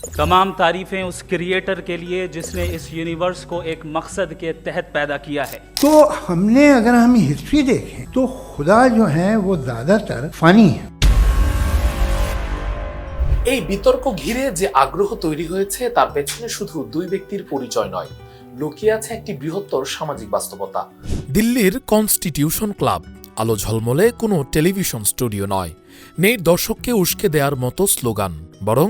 तमाम तारीफ़ें उस क्रिएटर के लिए जिसने इस यूनिवर्स को एक मकसद के तहत पैदा किया है। तो हमने अगर हम हिस्ट्री देखें तो खुदा जो है वो ज्यादातर फानी है। এই বিতর্ক ঘিরে যে আগ্রহ তৈরি হয়েছে তার পেছনে শুধু দুই ব্যক্তির পরিচয় নয়, লুকিয়ে আছে একটি বৃহত্তর সামাজিক বাস্তবতা। দিল্লির কনস্টিটিউশন ক্লাব আলো ঝলমলে কোনো টেলিভিশন স্টুডিও নয়, নেই দর্শককে উস্কে দেওয়ার মতো স্লোগান, বরং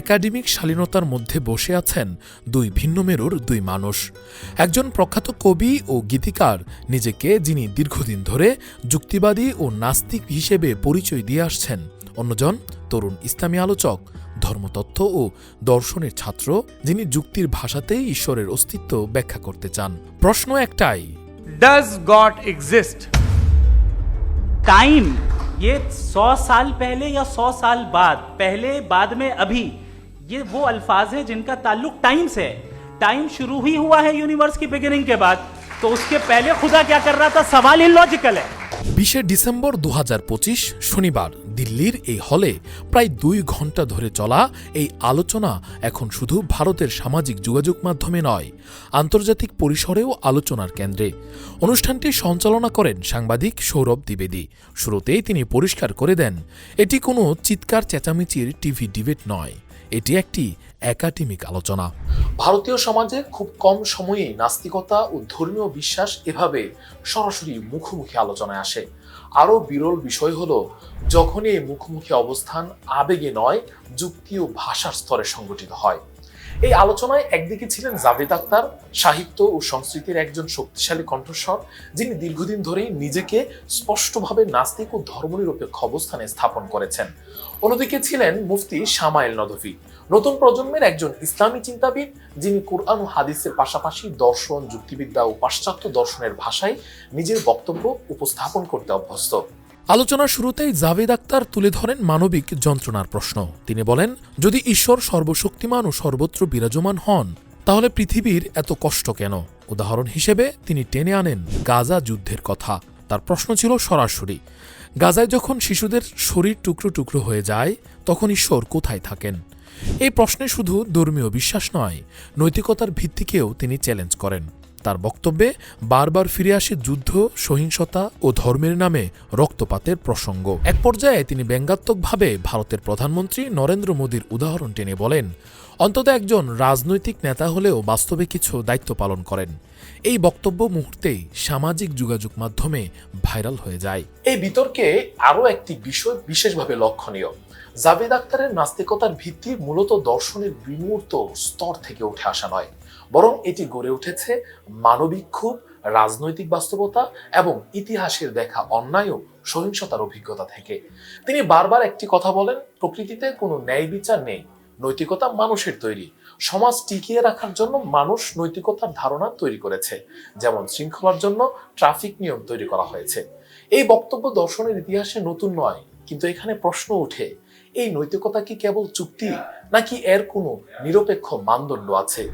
একাডেমিক শালীনতার মধ্যে বসে আছেন দুই ভিন্ন মেরুর দুই মানুষ। একজন প্রখ্যাত কবি ও গীতিকার নিজেকে, যিনি দীর্ঘদিন ধরে যুক্তিবাদী ও নাস্তিক হিসেবে পরিচয় দিয়ে আসছেন, অন্যজন তরুণ ইসলামী আলোচক, ধর্মতত্ত্ব ও দর্শনের ছাত্র, যিনি যুক্তির ভাষাতেই ঈশ্বরের অস্তিত্ব ব্যাখ্যা করতে চান। প্রশ্ন একটাই, Does God exist? टाइम ये 100 साल पहले या 100 साल बाद, पहले बाद में अभी, ये वो अल्फाज हैं जिनका ताल्लुक टाइम से है। टाइम शुरू ही हुआ है यूनिवर्स की बिगिनिंग के बाद, तो उसके पहले खुदा क्या कर रहा था? सवाल इलॉजिकल है। 20 ডিসেম্বর 2025 শনিবার দিল্লির এই হলে প্রায় 2 ঘণ্টা ধরে চলা এই আলোচনা এখন শুধু ভারতের সামাজিক যোগাযোগ মাধ্যমে নয়, আন্তর্জাতিক পরিসরেও আলোচনার কেন্দ্রে। অনুষ্ঠানটি সঞ্চালনা করেন সাংবাদিক সৌরভ দ্বিবেদী। শুরুতেই তিনি পরিষ্কার করে দেন, এটি কোনো চিৎকার চেঁচামেচির টিভি ডিবেট নয়, এটি একটি একাডেমিক আলোচনা। ভারতীয় সমাজে খুব কম সময়েই নাস্তিকতা ও ধর্মীয় বিশ্বাস এভাবে সরাসরি মুখোমুখি আলোচনায় আসে। আরও বিরল বিষয় হলো যখনই এই মুখোমুখি অবস্থান আবেগে নয়, যুক্তি ও ভাষার স্তরে সংগঠিত হয়। এই আলোচনায় একদিকে ছিলেন জাভেদ আখতার, সাহিত্য ও সংস্কৃতির একজন শক্তিশালী কণ্ঠস্বর, যিনি দীর্ঘদিন ধরেই নিজেকে স্পষ্টভাবে নাস্তিক ও ধর্মনিরপেক্ষ অবস্থানে স্থাপন করেছেন। অন্যদিকে ছিলেন মুফতি শামাইল নদভী, নতুন প্রজন্মের একজন ইসলামী চিন্তাবিদ, যিনি কুরআন ও হাদিসের পাশাপাশি দর্শন, যুক্তিবিদ্যা ও পাশ্চাত্য দর্শনের ভাষায় নিজের বক্তব্য উপস্থাপন করতে অভ্যস্ত। আলোচনার শুরুতেই জাভেদ আখতার তুলে ধরেন মানবিক যন্ত্রণার প্রশ্ন। তিনি বলেন, যদি ঈশ্বর সর্বশক্তিমান ও সর্বত্র বিরাজমান হন, তাহলে পৃথিবীর এত কষ্ট কেন? উদাহরণ হিসেবে তিনি টেনে আনেন গাজা যুদ্ধের কথা। তার প্রশ্ন ছিল সরাসরি, গাজায় যখন শিশুদের শরীর টুকরো টুকরো হয়ে যায়, তখন ঈশ্বর কোথায় থাকেন? এই প্রশ্নে শুধু ধর্মীয় বিশ্বাস নয়, নৈতিকতার ভিত্তিকেও তিনি চ্যালেঞ্জ করেন। তার বক্তব্যে বারবার ফিরে আসে যুদ্ধ, সহিংসতা ও ধর্মের নামে রক্তপাতের প্রসঙ্গ। এক পর্যায়ে তিনি ব্যঙ্গাত্মকভাবে ভারতের প্রধানমন্ত্রী নরেন্দ্র মোদীর উদাহরণ টেনে বলেন, অন্তত একজন রাজনৈতিক নেতা হলেও বাস্তবে কিছু দায়িত্ব পালন করেন। এই বক্তব্য মুহূর্তেই সামাজিক যোগাযোগ মাধ্যমে ভাইরাল হয়ে যায়। এই বিতর্কে আরও একটি বিষয় বিশেষভাবে লক্ষণীয়। জাভেদ আখতারের নাস্তিকতার ভিত্তি মূলত দর্শনের বিমূর্ত স্তর থেকে উঠে আসা নয়, বরং এটি গড়ে উঠেছে মানবিক ক্ষোভ, রাজনৈতিক বাস্তবতা এবং ইতিহাসের দেখা অন্যায় ও সহিংসতার অভিজ্ঞতা থেকে। তিনি বারবার একটি কথা বলেন, প্রকৃতিতে কোনো ন্যায় বিচার নেই, নৈতিকতা মানুষের তৈরি। সমাজ টিকিয়ে রাখার জন্য মানুষ নৈতিকতার ধারণা তৈরি করেছে, যেমন শৃঙ্খলার জন্য ট্রাফিক নিয়ম তৈরি করা হয়েছে। এই বক্তব্য দর্শনের ইতিহাসে নতুন নয়, কিন্তু এখানে প্রশ্ন ওঠে, এই নৈতিকতা কি কেবল চুক্তি, নাকি এর কোনো নিরপেক্ষ মানদণ্ড আছে?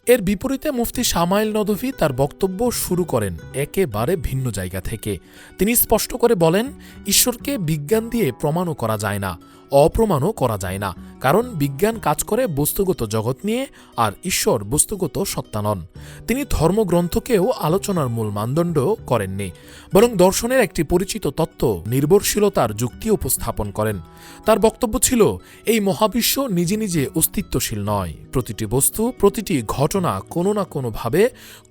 এর বিপরীতে মুফতি শামাইল নদভী তার বক্তব্য শুরু করেন একেবারে ভিন্ন জায়গা থেকে। তিনি স্পষ্ট করে বলেন, ঈশ্বরকে বিজ্ঞান দিয়ে প্রমাণও করা যায় না, অপ্রমাণও করা যায় না, কারণ বিজ্ঞান কাজ করে বস্তুগত জগৎ নিয়ে, আর ঈশ্বর বস্তুগত সত্তা নন। তিনি ধর্মগ্রন্থকেও আলোচনার মূল মানদণ্ড করেননি, বরং দর্শনের একটি পরিচিত তত্ত্ব, নির্ভরশীলতার যুক্তি উপস্থাপন করেন। তার বক্তব্য ছিল, এই মহাবিশ্ব নিজে নিজে অস্তিত্বশীল নয়, প্রতিটি বস্তু, প্রতিটি ঘটনা কোনো না কোনোভাবে,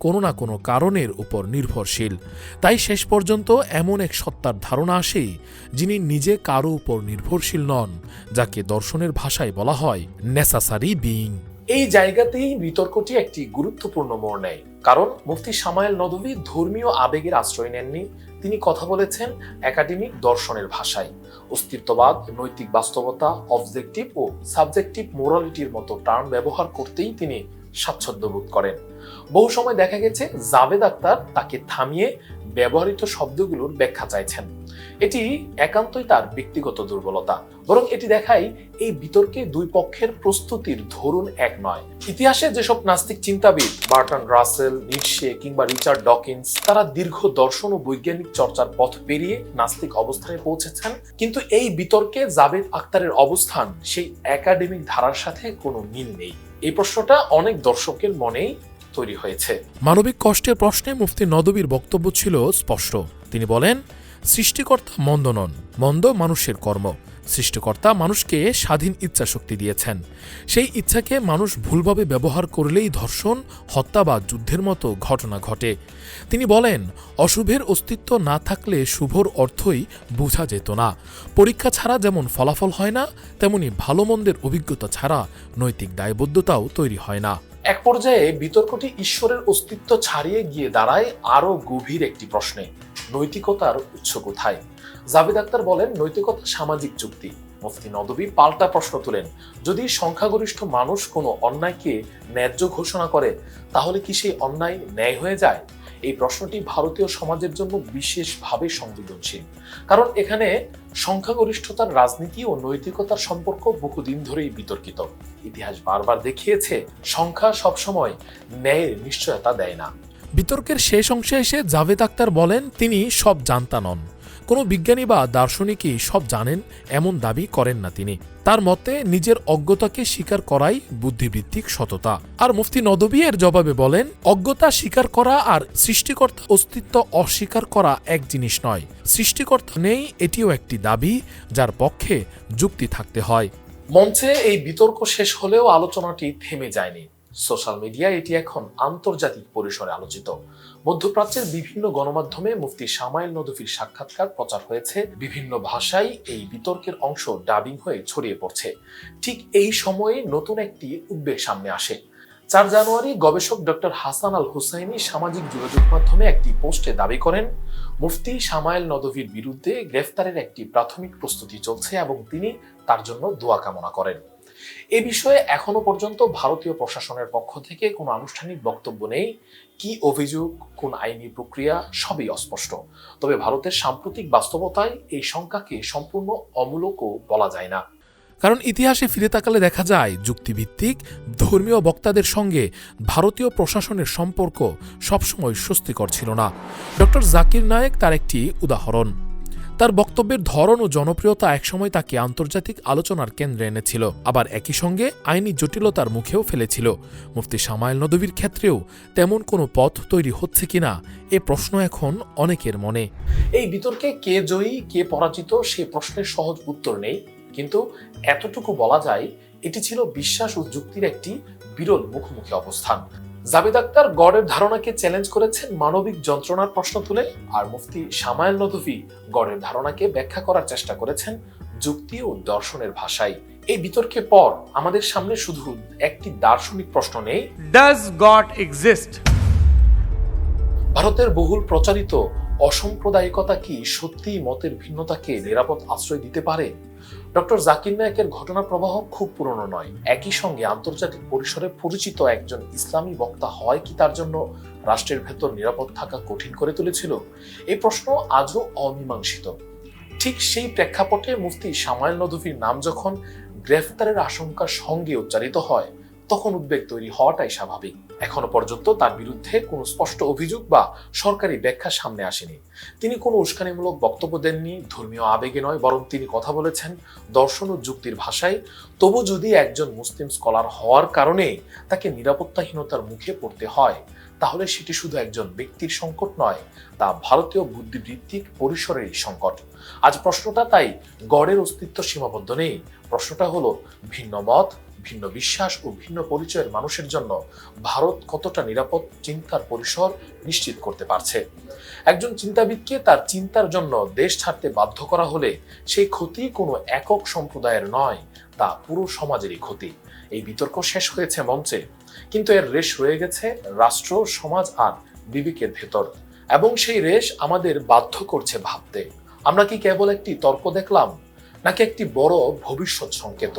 কোনো না কোনো কারণের উপর নির্ভরশীল। তাই শেষ পর্যন্ত এমন এক সত্তার ধারণা আসেই, যিনি নিজে কারো উপর নির্ভরশীল নন, যাকে দর্শনের ভাষায় বলা হয় নেসেসারি বিইং। এই জায়গাতেই বিতর্কটি একটি গুরুত্বপূর্ণ মোড় নেয়, কারণ মুফতি শামাইল নদভী ধর্মীয় আবেগের আশ্রয় নেননি। তিনি কথা বলেছেন একাডেমিক দর্শনের ভাষায়। অস্তিত্ববাদ, নৈতিক বাস্তবতা, অবজেক্টিভ ও সাবজেক্টিভ মোরালিটির মতো টার্ম ব্যবহার করতেই তিনি স্বাচ্ছন্দ্য বোধ করেন। বহু সময় দেখা গেছে জাভেদ আখতার তাকে থামিয়ে ব্যবহৃত শব্দগুলোর ব্যাখ্যা চাইছেন। এটি একান্তই তার ব্যক্তিগত দুর্বলতা, বরং এটি দেখায় এই বিতর্কে দুই পক্ষের প্রস্তুতির ধরন এক নয়। ইতিহাসে যেসব নাস্তিক চিন্তাবিদ বার্ট্রান্ড রাসেল, নিটশে কিংবা রিচার্ড ডকিন্স, তারা দীর্ঘ দর্শন ও বৈজ্ঞানিক চর্চার পথ পেরিয়ে নাস্তিক অবস্থানে পৌঁছেছেন, কিন্তু এই বিতর্কে জাভেদ আখতারের অবস্থান সেই একাডেমিক ধারার সাথে কোনো মিল নেই। এই প্রশ্নটা অনেক দর্শকের মনেই তৈরি হয়েছে। মানবিক কষ্টের প্রশ্নে মুফতি নদভীর বক্তব্য ছিল স্পষ্ট। তিনি বলেন, সৃষ্টিকর্তা মন্দ নন, মন্দ মানুষের কর্ম। সৃষ্টিকর্তা মানুষকে স্বাধীন ইচ্ছা শক্তি দিয়েছেন। সেই ইচ্ছাকে মানুষ ভুলভাবে ব্যবহার করলেই ধর্ষণ, হত্যা বা যুদ্ধের মতো ঘটনা ঘটে। তিনি বলেন, অশুভের অস্তিত্ব না থাকলে শুভর অর্থই বোঝা যেত না। পরীক্ষা ছাড়া যেমন ফলাফল হয় না, তেমনি ভালো মন্দের অভিজ্ঞতা ছাড়া নৈতিক দায়বদ্ধতাও তৈরি হয় না। এক পর্যায়ে বিতর্কটি ঈশ্বরের অস্তিত্ব ছাড়িয়ে গিয়ে দাঁড়ায় আরো গভীর একটি প্রশ্নে, নৈতিকতার উৎস কোথায়? জাভেদ আখতার বলেন, নৈতিকতা সামাজিক যুক্তি। মুফতি নদভী পাল্টা প্রশ্ন তুলেন, যদি সংখ্যাগরিষ্ঠ মানুষ কোনো অন্যায়কে ন্যায্য ঘোষণা করে, তাহলে কি সেই অন্যায় ন্যায় হয়ে যায়? এই প্রশ্নটি ভারতীয় সমাজের জন্য বিশেষভাবে সংবেদনশীল, কারণ এখানে সংখ্যাগরিষ্ঠতার রাজনীতি ও নৈতিকতার সম্পর্ক বহুদিন ধরেই বিতর্কিত। ইতিহাস বারবার দেখিয়েছে, সংখ্যা সবসময় ন্যায়ের নিশ্চয়তা দেয় না। বিতর্কের শেষ অংশে এসে জাভেদ আখতার বলেন, তিনি সব জানতা নন। কোনো বিজ্ঞানী বা দার্শনিকই সব জানেন এমন দাবি করেন না তিনি। তার মতে নিজের অজ্ঞতাকে স্বীকার করাই বুদ্ধিভিত্তিক সততা। আর মুফতি নদভী এর জবাবে বলেন, অজ্ঞতা স্বীকার করা আর সৃষ্টিকর্তা অস্তিত্ব অস্বীকার করা এক জিনিস নয়। সৃষ্টিকর্তা নেই এটিও একটি দাবি, যার পক্ষে যুক্তি থাকতে হয়। মঞ্চে এই বিতর্ক শেষ হলেও আলোচনাটি থেমে যায়নি। সোশ্যাল মিডিয়ায় এটি এখন আন্তর্জাতিক পরিসরে আলোচিত। মধ্যপ্রাচ্যের বিভিন্ন গণমাধ্যমে মুফতি সামাইল নদভীর সাক্ষাৎকার প্রচার হয়েছে, বিভিন্ন ভাষায় এই বিতর্কের অংশ ডাবিং হয়ে ছড়িয়ে পড়ছে। ঠিক এই সময়ে নতুন একটি উদ্বেগ সামনে আসে। 4 জানুয়ারি গবেষক ডক্টর হাসান আল হুসাইনি সামাজিক যোগাযোগ মাধ্যমে একটি পোস্টে দাবি করেন, মুফতি সামাইল নদভীর বিরুদ্ধে গ্রেফতারের একটি প্রাথমিক প্রস্তুতি চলছে এবং তিনি তার জন্য দোয়া কামনা করেন। এ বিষয়ে এখনো পর্যন্ত ভারতীয় প্রশাসনের পক্ষ থেকে কোনো আনুষ্ঠানিক বক্তব্য নেই। কি অভিযোগ, কোন আইনি প্রক্রিয়া, সবই অস্পষ্ট। তবে ভারতের সাম্প্রতিক বাস্তবতায় এই শঙ্কাকে সম্পূর্ণ অমূলকও বলা যায় না। কারণ ইতিহাসে ফিরে তাকালে দেখা যায়, যুক্তিভিত্তিক ধর্মীয় বক্তাদের সঙ্গে ভারতীয় প্রশাসনের সম্পর্ক সবসময় স্বস্তিকর ছিল না। ডক্টর জাকির নায়েক তার একটি উদাহরণ। তার বক্তব্যের ধরন ও জনপ্রিয়তা একসময় তাকে আন্তর্জাতিক আলোচনার কেন্দ্রে এনেছিল, আবার একই সঙ্গে আইনি জটিলতার মুখেও ফেলেছিল। মুফতি সামাইল নদভীর ক্ষেত্রেও তেমন কোনো পথ তৈরি হচ্ছে কিনা এ প্রশ্ন এখন অনেকের মনে। এই বিতর্কে কে জয়ী কে পরাজিত সে প্রশ্নের সহজ উত্তর নেই, কিন্তু এতটুকু বলা যায়, এটি ছিল বিশ্বাস ও যুক্তির একটি বিরল মুখোমুখি অবস্থান। জাভেদ আখতার গডের ধারণাকে চ্যালেঞ্জ করেছেন মানবিক যন্ত্রণার প্রশ্ন তুলে, আর মুফতি সামাইল নদভী গডের ধারণাকে ব্যাখ্যা করার চেষ্টা করেছেন যুক্তি ও দর্শনের ভাষায়। এই বিতর্কের পর আমাদের সামনে শুধু একটি দার্শনিক প্রশ্ন নেই, Does God exist? ভারতের বহুল প্রচারিত অসাম্প্রদায়িকতা কি সত্যি মতের ভিন্নতাকে নিরাপদ আশ্রয় দিতে পারে? ডক্টর জাকির নায়েকের ঘটনা প্রবাহ খুব পুরনো নয়। একই সঙ্গে আন্তর্জাতিক পরিসরে পরিচিত একজন ইসলামী বক্তা হয় কি তার জন্য রাষ্ট্রের ভেতর নিরাপদ থাকা কঠিন করে তুলেছিল? এই প্রশ্ন আজও অমীমাংসিত। ঠিক সেই প্রেক্ষাপটে মুফতি সামাইল নদভীর নাম যখন গ্রেফতারের আশঙ্কার সঙ্গে উচ্চারিত হয়, তখন উদ্বেগ তৈরি হওয়াটাই স্বাভাবিক। এখনো পর্যন্ত তার বিরুদ্ধে কোনো স্পষ্ট অভিযোগ বা সরকারি ব্যাখ্যা সামনে আসেনি। তিনি কোনো উস্কানিমূলক বক্তব্য দেননি, ধর্মীয় আবেগে নয়, বরং তিনি কথা বলেছেন দর্শন ও যুক্তির ভাষায়। তবু যদি একজন মুসলিম স্কলার হওয়ার কারণে তাকে নিরাপত্তাহীনতার মুখে পড়তে হয়, তাহলে সেটি শুধু একজন ব্যক্তির সংকট নয়, তা ভারতীয় বুদ্ধিবৃত্তিক পরিসরের সংকট। আজ প্রশ্নটা তাই গডের অস্তিত্ব সীমাবদ্ধ নেই। প্রশ্নটা হলো, ভিন্ন মত, ভিন্ন বিশ্বাস ও ভিন্ন পরিচয়ের মানুষের জন্য ভারত কতটা নিরাপদ চিন্তার পরিসর নিশ্চিত করতে পারছে। একজন চিন্তাবিদকে তার চিন্তার জন্য দেশ ছাড়তে বাধ্য করা হলে সেই ক্ষতি কোনো একক সম্প্রদায়ের নয়, তা পুরো সমাজেরই ক্ষতি। এই বিতর্ক শেষ হয়েছে মঞ্চে, কিন্তু এর রেশ রয়ে গেছে রাষ্ট্র, সমাজ আর বিবেকের ভেতর, এবং সেই রেশ আমাদের বাধ্য করছে ভাবতে, আমরা কি কেবল একটি তর্ক দেখলাম নাকি একটি বড় ভবিষ্যৎ সংকেত?